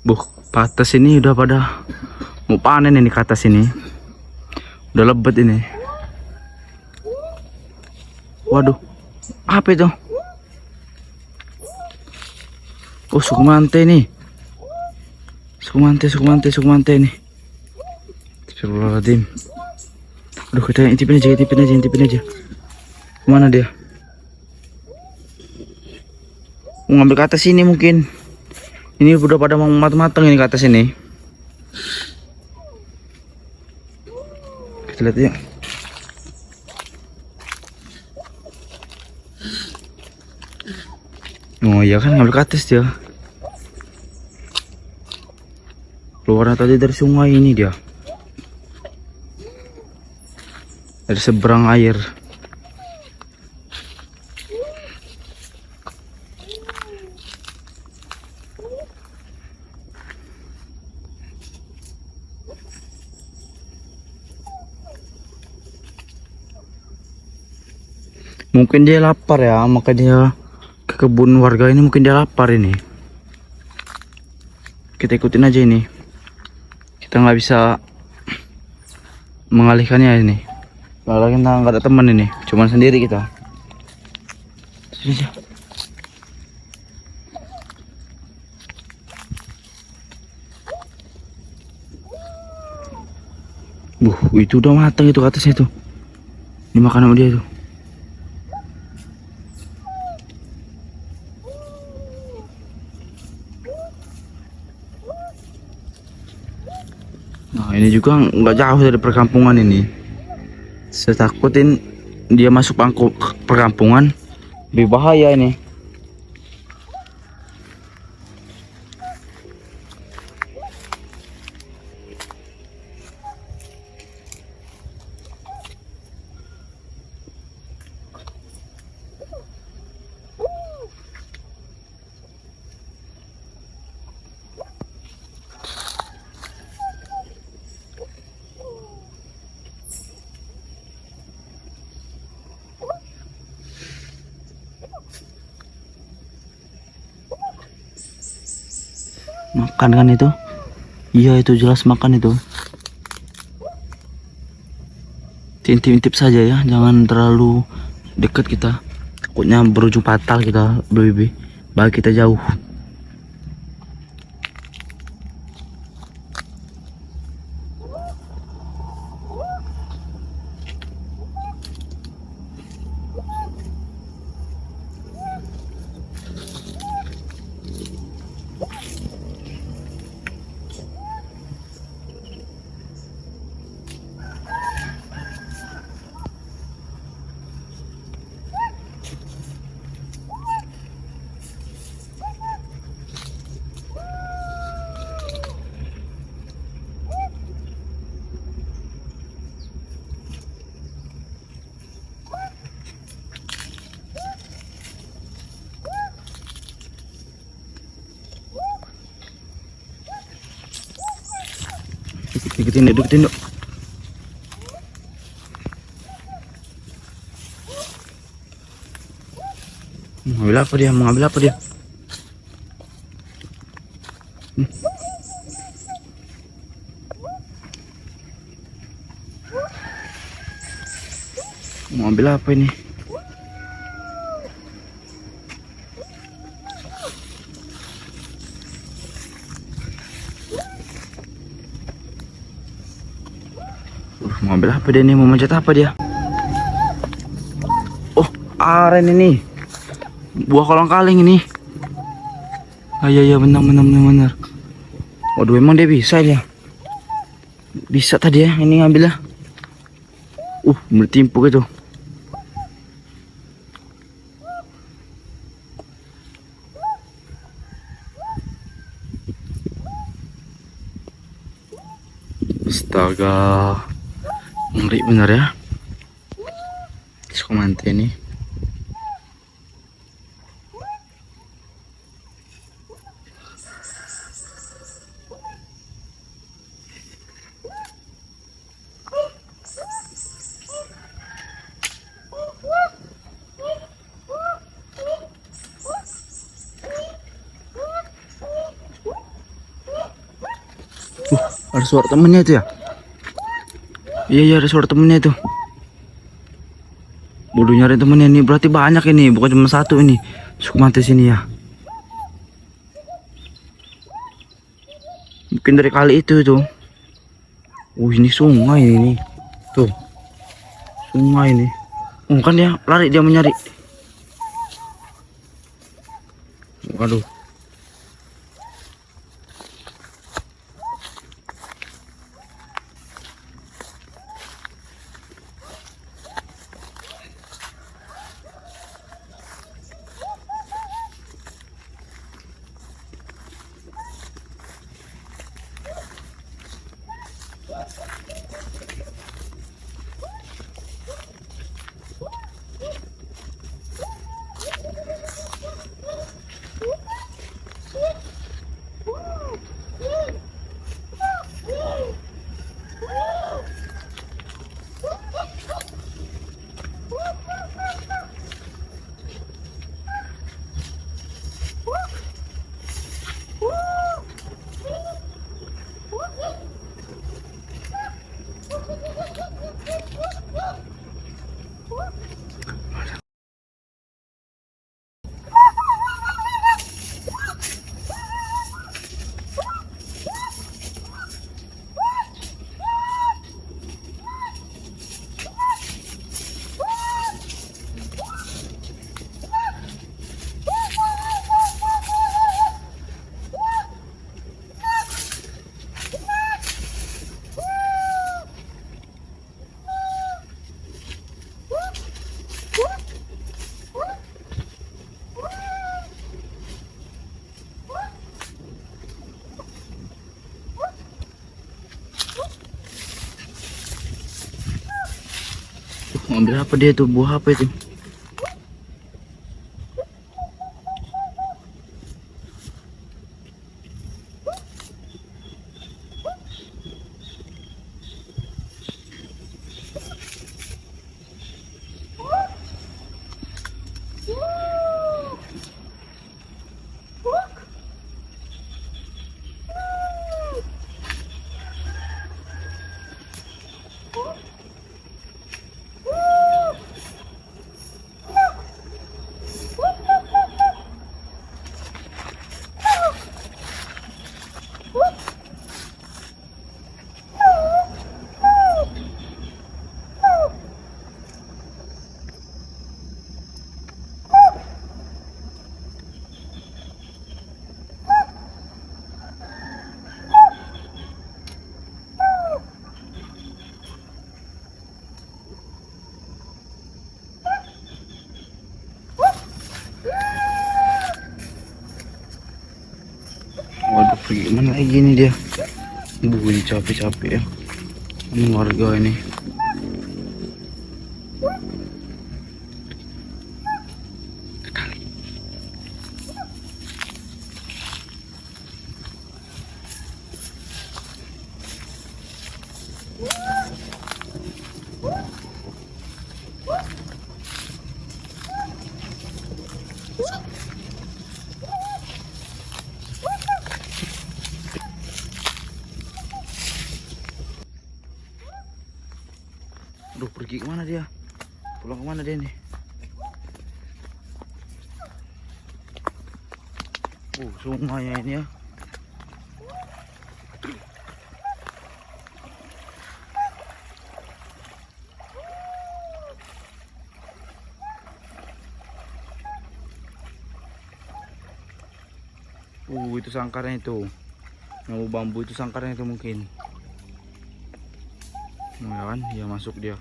Buh, patas ini udah pada mau panen ini ke atas ini. Udah lebat ini. Waduh, apa itu? Oh, sukumante nih. Sukumante nih. Astagfirullahaladzim. Aduh, kita intipin aja. Kemana dia? Mau ngambil ke atas ini mungkin. Ini udah pada mau matang ini ke atas ini. Kita lihat yuk. Oh iya kan, ngambil ke atas dia. Keluar tadi dari sungai ini dia. Dari seberang air. Mungkin dia lapar ya, maka dia ke kebun warga ini. Mungkin dia lapar ini. Kita ikutin aja ini. Kita nggak bisa mengalihkannya ini. Kalau kita nggak ada teman ini, cuman sendiri kita. Itu udah matang itu ke atasnya tuh. Dimakan sama dia tuh. Nah, ini juga nggak jauh dari perkampungan ini. Saya takutin dia masuk perkampungan, lebih bahaya ini. Makan kan itu? Iya, itu jelas makan itu. Intip-intip saja ya, jangan terlalu dekat kita. Takutnya berujung fatal kita, lebih baik kita jauh. Deketin duk. Mau ngambil apa dia? Mau ambil apa ini? Mau ambil apa dia nih? Mau manjat apa dia? Oh, aren ini. Buah kolang-kaling ini. Iya benar. Waduh, emang dia bisa ya? Bisa tadi ya, ini ngambil lah. Bertimpuk itu. Astaga, ngeri bener ya. Sukumante ini. Ada suara temennya itu ya. Iya ada suara temennya itu. Bodoh nyari temennya nih, berarti banyak ini, bukan cuma satu ini. Sukmante sini ya. Mungkin dari kali itu tuh. Ini sungai ini. Tuh. Sungai ini. Kan dia lari, dia mencari. Waduh. Ambil apa dia tuh? Buah apa itu? Waduh, pergi mana lagi nih dia? Ini capek-capek ya. Ini warga ini. Aduh, pergi kemana dia? Pulang kemana dia nih? Sungainya ini ya. Itu sangkarnya itu. Yang bambu itu sangkarnya itu mungkin. Nah, kan, dia masuk dia.